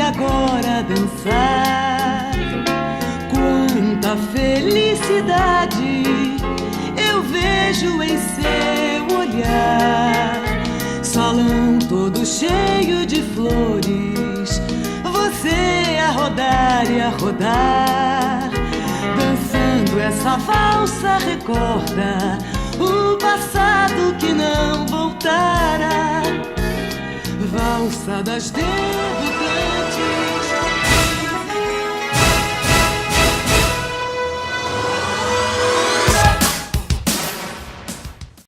agora dançar. Quanta felicidade eu vejo em seu olhar. Salão todo cheio de flores, você a rodar e a rodar. Dançando essa valsa recorda o passado que não voltará. Valsa das devas